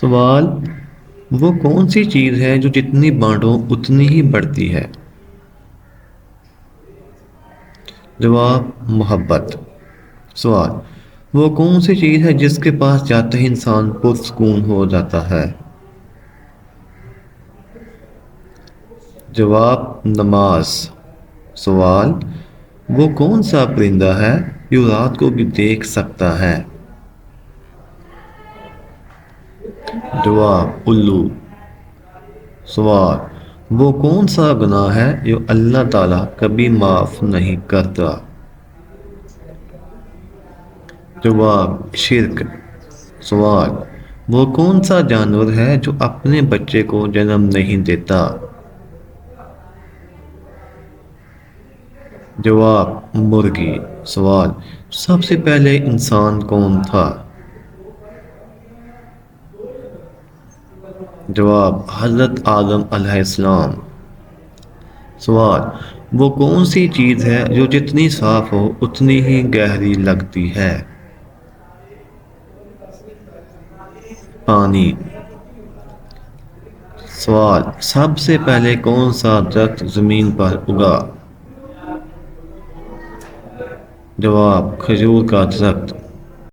سوال: وہ کون سی چیز ہے جو جتنی بانٹو اتنی ہی بڑھتی ہے؟ جواب: محبت۔ سوال: وہ کون سی چیز ہے جس کے پاس جاتے ہی انسان پرسکون ہو جاتا ہے؟ جواب: نماز۔ سوال: وہ کون سا پرندہ ہے جو رات کو بھی دیکھ سکتا ہے؟ جواب: الو۔ سوال: وہ کون سا گناہ ہے جو اللہ تعالیٰ کبھی معاف نہیں کرتا؟ جواب: شرک۔ سوال: وہ کون سا جانور ہے جو اپنے بچے کو جنم نہیں دیتا؟ جواب: مرغی۔ سوال: سب سے پہلے انسان کون تھا؟ جواب: حضرت آدم علیہ السلام۔ سوال: وہ کون سی چیز ہے جو جتنی صاف ہو اتنی ہی گہری لگتی ہے؟ پانی۔ سوال: سب سے پہلے کون سا درخت زمین پر اگا؟ جواب: کھجور کا درخت۔